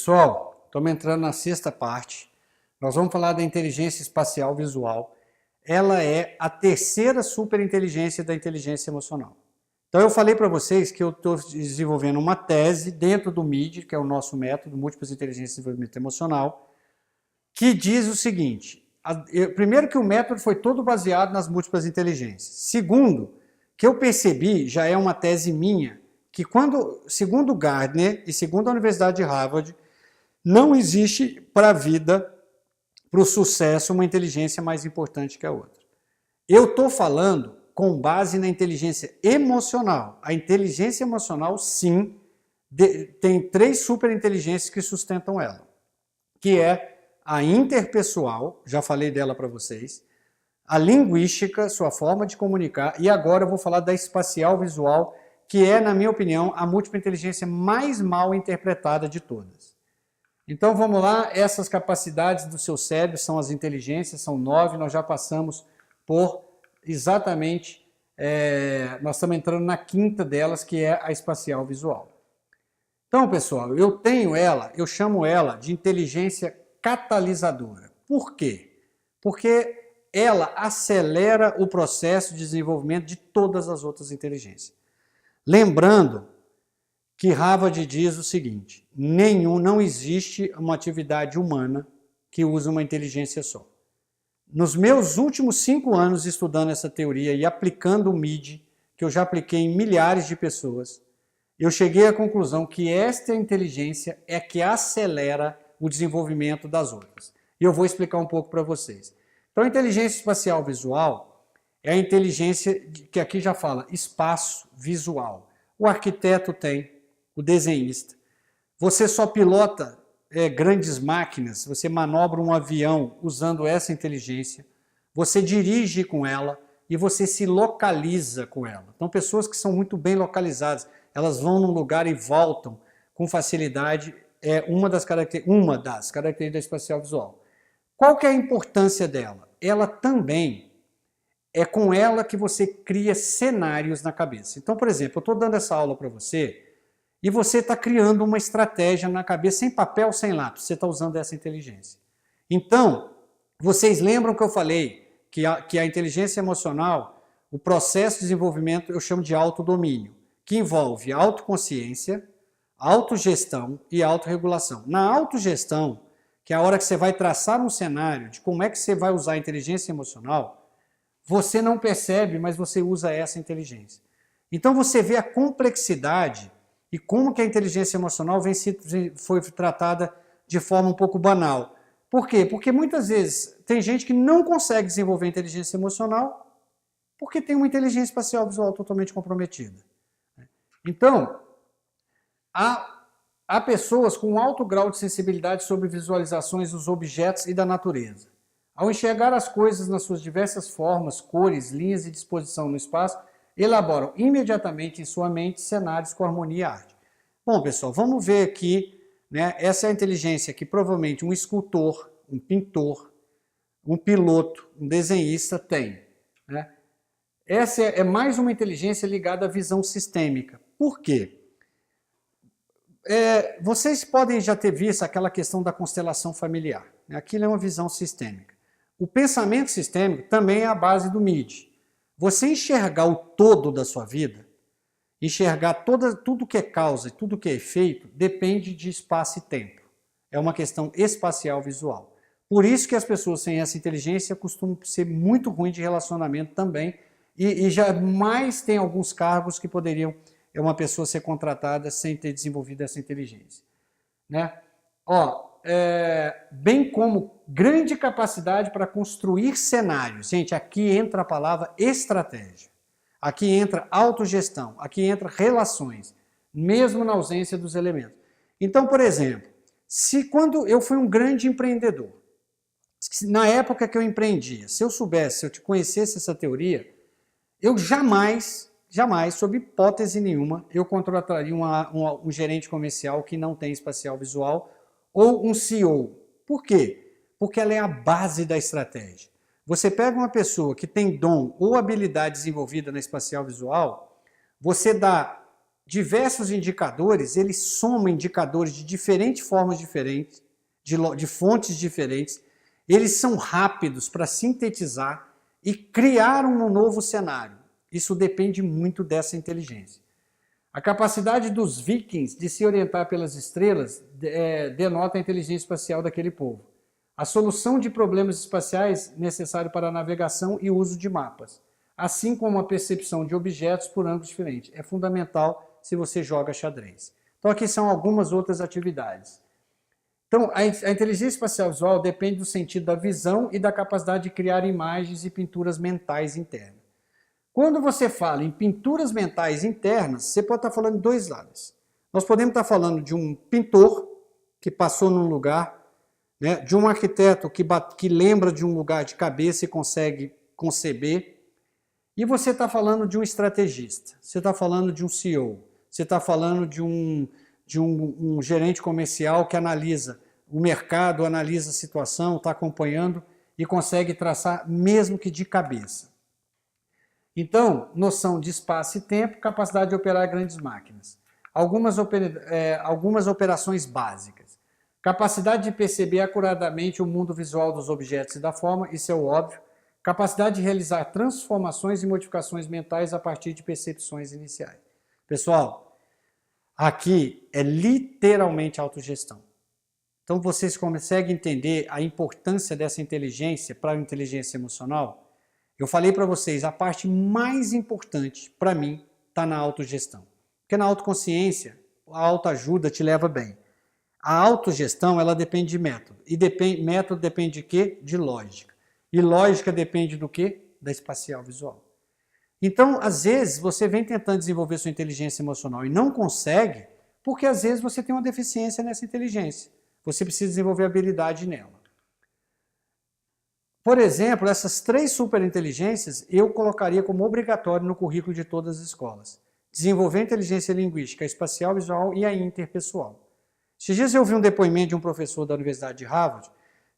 Pessoal, estamos entrando na sexta parte. Nós vamos falar da inteligência espacial visual. Ela é a terceira superinteligência da inteligência emocional. Então eu falei para vocês que eu estou desenvolvendo uma tese dentro do MID, que é o nosso método, Múltiplas Inteligências de Desenvolvimento Emocional, que diz o seguinte: primeiro, que o método foi todo baseado nas múltiplas inteligências. Segundo, que eu percebi, já é uma tese minha, que segundo Gardner e segundo a Universidade de Harvard, não existe para a vida, para o sucesso, uma inteligência mais importante que a outra. Eu estou falando com base na inteligência emocional. A inteligência emocional, sim, tem três superinteligências que sustentam ela, que é a interpessoal, já falei dela para vocês, a linguística, sua forma de comunicar, e agora eu vou falar da espacial visual, que é, na minha opinião, a múltipla inteligência mais mal interpretada de todas. Então vamos lá, essas capacidades do seu cérebro são as inteligências, são 9, nós já passamos por exatamente, nós estamos entrando na quinta delas, que é a espacial visual. Então, pessoal, eu chamo ela de inteligência catalisadora. Por quê? Porque ela acelera o processo de desenvolvimento de todas as outras inteligências. Lembrando que Harvard diz o seguinte: não existe uma atividade humana que use uma inteligência só. Nos meus últimos 5 anos estudando essa teoria e aplicando o MID, que eu já apliquei em milhares de pessoas, eu cheguei à conclusão que esta inteligência é que acelera o desenvolvimento das outras. E eu vou explicar um pouco para vocês. Então, a inteligência espacial visual é a inteligência que aqui já fala espaço visual. O arquiteto tem, o desenhista. Você só pilota grandes máquinas, você manobra um avião usando essa inteligência, você dirige com ela e você se localiza com ela. Então, pessoas que são muito bem localizadas, elas vão num lugar e voltam com facilidade, é uma das características da espacial visual. Qual que é a importância dela? Ela também é com ela que você cria cenários na cabeça. Então, por exemplo, eu estou dando essa aula para você e você está criando uma estratégia na cabeça, sem papel, sem lápis. Você está usando essa inteligência. Então, vocês lembram que eu falei que a inteligência emocional, o processo de desenvolvimento, eu chamo de autodomínio, que envolve autoconsciência, autogestão e autorregulação. Na autogestão, que é a hora que você vai traçar um cenário de como é que você vai usar a inteligência emocional, você não percebe, mas você usa essa inteligência. Então você vê a complexidade e como que a inteligência emocional foi tratada de forma um pouco banal. Por quê? Porque muitas vezes tem gente que não consegue desenvolver inteligência emocional porque tem uma inteligência espacial visual totalmente comprometida. Então, há pessoas com alto grau de sensibilidade sobre visualizações dos objetos e da natureza. Ao enxergar as coisas nas suas diversas formas, cores, linhas e disposição no espaço, elaboram imediatamente em sua mente cenários com harmonia e arte. Bom, pessoal, vamos ver aqui, né, essa é a inteligência que provavelmente um escultor, um pintor, um piloto, um desenhista tem. Né? Essa é mais uma inteligência ligada à visão sistêmica. Por quê? Vocês podem já ter visto aquela questão da constelação familiar. Né? Aquilo é uma visão sistêmica. O pensamento sistêmico também é a base do MID. Você enxergar o todo da sua vida, enxergar tudo que é causa e tudo que é efeito, depende de espaço e tempo. É uma questão espacial visual. Por isso que as pessoas sem essa inteligência costumam ser muito ruins de relacionamento também, e jamais tem alguns cargos que poderiam uma pessoa ser contratada sem ter desenvolvido essa inteligência. Né? Bem como grande capacidade para construir cenários. Gente, aqui entra a palavra estratégia. Aqui entra autogestão. Aqui entra relações, mesmo na ausência dos elementos. Então, por exemplo, quando eu fui um grande empreendedor, na época que eu empreendia, se eu conhecesse essa teoria, eu jamais, sob hipótese nenhuma, eu contrataria um gerente comercial que não tem espacial visual ou um CEO. Por quê? Porque ela é a base da estratégia. Você pega uma pessoa que tem dom ou habilidade desenvolvida na espacial visual, você dá diversos indicadores, ele soma indicadores de diferentes formas diferentes, de fontes diferentes, eles são rápidos para sintetizar e criar um novo cenário. Isso depende muito dessa inteligência. A capacidade dos vikings de se orientar pelas estrelas denota a inteligência espacial daquele povo. A solução de problemas espaciais necessário para a navegação e uso de mapas, assim como a percepção de objetos por ângulos diferentes. É fundamental se você joga xadrez. Então aqui são algumas outras atividades. Então a inteligência espacial visual depende do sentido da visão e da capacidade de criar imagens e pinturas mentais internas. Quando você fala em pinturas mentais internas, você pode estar falando de dois lados. Nós podemos estar falando de um pintor que passou num lugar, né, de um arquiteto que lembra de um lugar de cabeça e consegue conceber, e você está falando de um estrategista, você está falando de um CEO, você está falando de um gerente comercial que analisa o mercado, analisa a situação, está acompanhando e consegue traçar mesmo que de cabeça. Então, noção de espaço e tempo, capacidade de operar grandes máquinas. Algumas operações básicas. Capacidade de perceber acuradamente o mundo visual dos objetos e da forma, isso é o óbvio. Capacidade de realizar transformações e modificações mentais a partir de percepções iniciais. Pessoal, aqui é literalmente autogestão. Então vocês conseguem entender a importância dessa inteligência para a inteligência emocional? Eu falei para vocês, a parte mais importante para mim está na autogestão. Porque na autoconsciência, a autoajuda te leva bem. A autogestão, ela depende de método. E método depende de quê? De lógica. E lógica depende do quê? Da espacial visual. Então, às vezes, você vem tentando desenvolver sua inteligência emocional e não consegue, porque às vezes você tem uma deficiência nessa inteligência. Você precisa desenvolver habilidade nela. Por exemplo, essas 3 superinteligências eu colocaria como obrigatório no currículo de todas as escolas. Desenvolver a inteligência linguística, a espacial visual e a interpessoal. Esses dias eu ouvi um depoimento de um professor da Universidade de Harvard,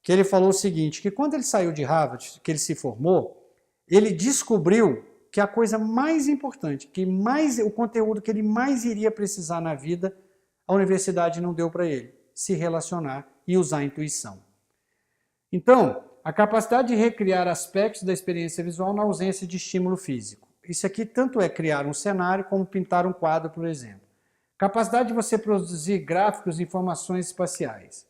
que ele falou o seguinte, que quando ele saiu de Harvard, que ele se formou, ele descobriu que a coisa mais importante, o conteúdo que ele mais iria precisar na vida, a universidade não deu para ele, se relacionar e usar a intuição. Então, a capacidade de recriar aspectos da experiência visual na ausência de estímulo físico. Isso aqui tanto é criar um cenário como pintar um quadro, por exemplo. Capacidade de você produzir gráficos e informações espaciais.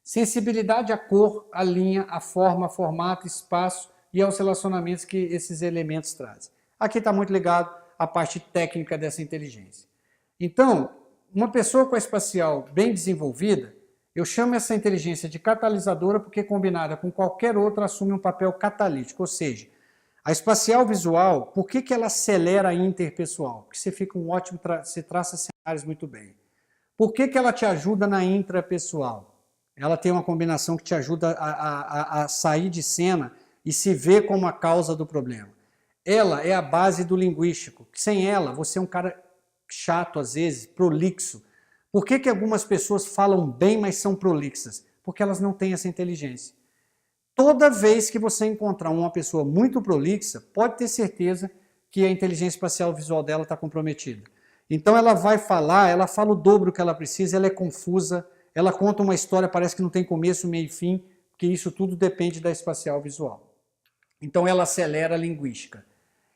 Sensibilidade à cor, à linha, à forma, formato, espaço e aos relacionamentos que esses elementos trazem. Aqui está muito ligado à parte técnica dessa inteligência. Então, uma pessoa com a espacial bem desenvolvida, eu chamo essa inteligência de catalisadora porque combinada com qualquer outra assume um papel catalítico, ou seja, a espacial visual, por que ela acelera a interpessoal? Porque você fica um ótimo, você traça cenários muito bem. Por que ela te ajuda na intrapessoal? Ela tem uma combinação que te ajuda a sair de cena e se ver como a causa do problema. Ela é a base do linguístico. Sem ela, você é um cara chato às vezes, prolixo. Por que algumas pessoas falam bem, mas são prolixas? Porque elas não têm essa inteligência. Toda vez que você encontrar uma pessoa muito prolixa, pode ter certeza que a inteligência espacial visual dela está comprometida. Então ela vai falar, ela fala o dobro que ela precisa, ela é confusa, ela conta uma história, parece que não tem começo, meio e fim, porque isso tudo depende da espacial visual. Então ela acelera a linguística.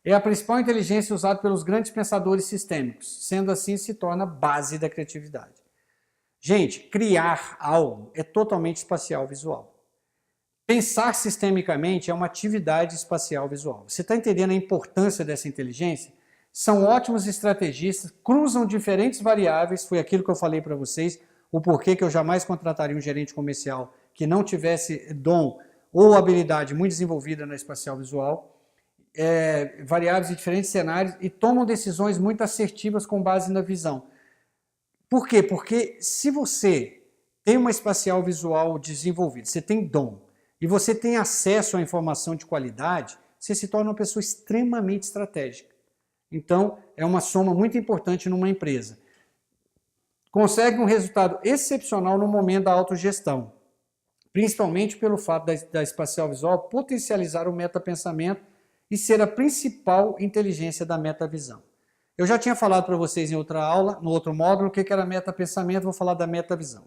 É a principal inteligência usada pelos grandes pensadores sistêmicos, sendo assim se torna base da criatividade. Gente, criar algo é totalmente espacial visual. Pensar sistemicamente é uma atividade espacial visual. Você está entendendo a importância dessa inteligência? São ótimos estrategistas, cruzam diferentes variáveis, foi aquilo que eu falei para vocês, o porquê que eu jamais contrataria um gerente comercial que não tivesse dom ou habilidade muito desenvolvida na espacial visual, variáveis de diferentes cenários e tomam decisões muito assertivas com base na visão. Por quê? Porque se você tem uma espacial visual desenvolvida, você tem dom, e você tem acesso à informação de qualidade, você se torna uma pessoa extremamente estratégica. Então, é uma soma muito importante numa empresa. Consegue um resultado excepcional no momento da autogestão, principalmente pelo fato da espacial visual potencializar o metapensamento e ser a principal inteligência da metavisão. Eu já tinha falado para vocês em outra aula, no outro módulo, o que era metapensamento, vou falar da metavisão.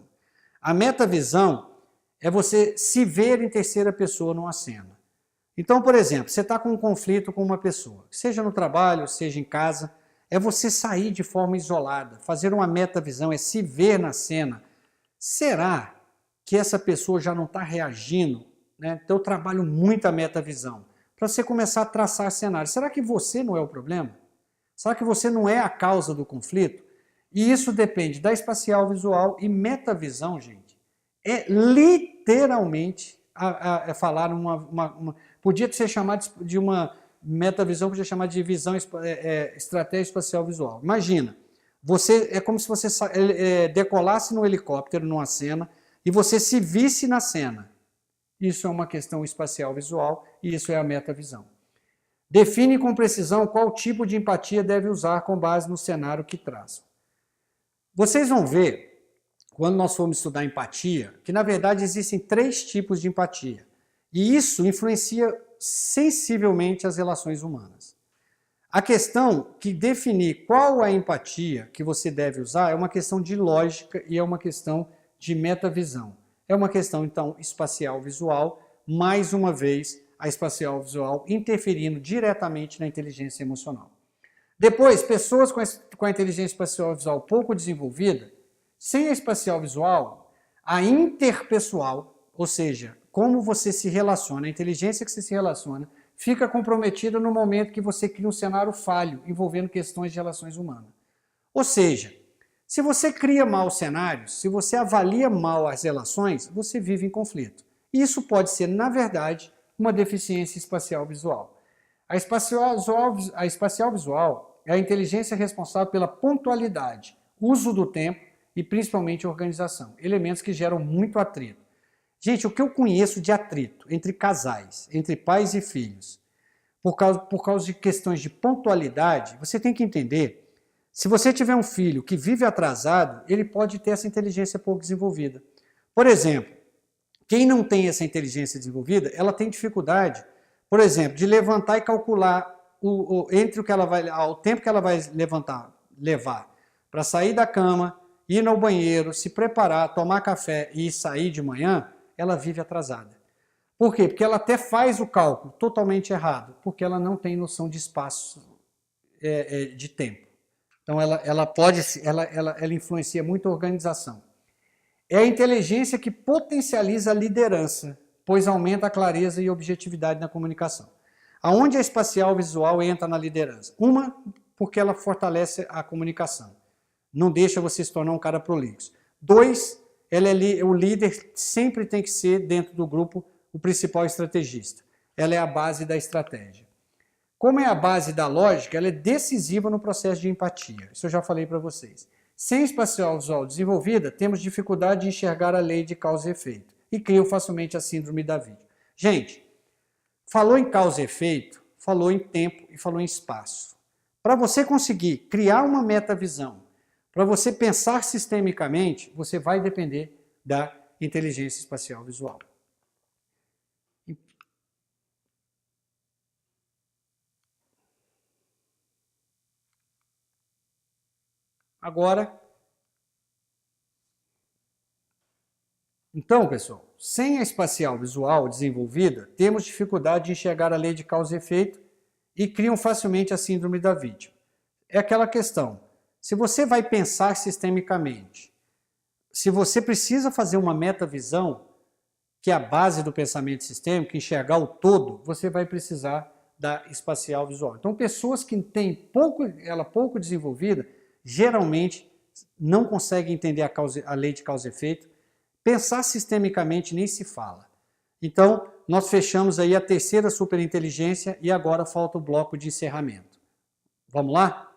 A metavisão é você se ver em terceira pessoa numa cena. Então, por exemplo, você está com um conflito com uma pessoa, seja no trabalho, seja em casa, é você sair de forma isolada, fazer uma metavisão, é se ver na cena. Será que essa pessoa já não está reagindo? Né? Então eu trabalho muito a metavisão, para você começar a traçar cenários. Será que você não é o problema? Será que você não é a causa do conflito? E isso depende da espacial visual e metavisão, gente. É literalmente falar podia ser chamado de uma metavisão, podia chamar de visão estratégia espacial visual. Imagina, é como se você decolasse no helicóptero numa cena e você se visse na cena. Isso é uma questão espacial visual e isso é a metavisão. Define com precisão qual tipo de empatia deve usar com base no cenário que traz. Vocês vão ver, quando nós formos estudar empatia, que na verdade existem 3 tipos de empatia. E isso influencia sensivelmente as relações humanas. A questão que definir qual a empatia que você deve usar é uma questão de lógica e é uma questão de metavisão. É uma questão, então, espacial visual, mais uma vez, a espacial visual interferindo diretamente na inteligência emocional. Depois, pessoas com a inteligência espacial visual pouco desenvolvida, sem a espacial visual, a interpessoal, ou seja, como você se relaciona, a inteligência que você se relaciona, fica comprometida no momento que você cria um cenário falho envolvendo questões de relações humanas. Ou seja, se você cria mal cenários, se você avalia mal as relações, você vive em conflito. Isso pode ser, na verdade, uma deficiência espacial visual. A espacial visual é a inteligência responsável pela pontualidade, uso do tempo e principalmente organização, elementos que geram muito atrito. Gente, o que eu conheço de atrito entre casais, entre pais e filhos, por causa de questões de pontualidade, você tem que entender, se você tiver um filho que vive atrasado, ele pode ter essa inteligência pouco desenvolvida. Por exemplo, quem não tem essa inteligência desenvolvida, ela tem dificuldade, por exemplo, de levantar e calcular entre o tempo que ela vai levar para sair da cama, ir no banheiro, se preparar, tomar café e sair de manhã, ela vive atrasada. Por quê? Porque ela até faz o cálculo totalmente errado, porque ela não tem noção de espaço, de tempo. Então ela influencia muito a organização. É a inteligência que potencializa a liderança, pois aumenta a clareza e objetividade na comunicação. Aonde a espacial visual entra na liderança? Uma, porque ela fortalece a comunicação. Não deixa você se tornar um cara prolixo. 2, o líder sempre tem que ser, dentro do grupo, o principal estrategista. Ela é a base da estratégia. Como é a base da lógica, ela é decisiva no processo de empatia. Isso eu já falei para vocês. Sem espacial visual desenvolvida, temos dificuldade de enxergar a lei de causa e efeito e criam facilmente a síndrome da vítima. Gente, falou em causa e efeito, falou em tempo e falou em espaço. Para você conseguir criar uma metavisão, para você pensar sistemicamente, você vai depender da inteligência espacial visual. Agora, então, pessoal, sem a espacial visual desenvolvida, temos dificuldade de enxergar a lei de causa e efeito e criam facilmente a síndrome da vítima. É aquela questão, se você vai pensar sistemicamente, se você precisa fazer uma metavisão, que é a base do pensamento sistêmico, enxergar o todo, você vai precisar da espacial visual. Então, pessoas que têm ela pouco desenvolvida, geralmente não conseguem entender a lei de causa e efeito. Pensar sistemicamente nem se fala. Então, nós fechamos aí a terceira superinteligência e agora falta o bloco de encerramento. Vamos lá?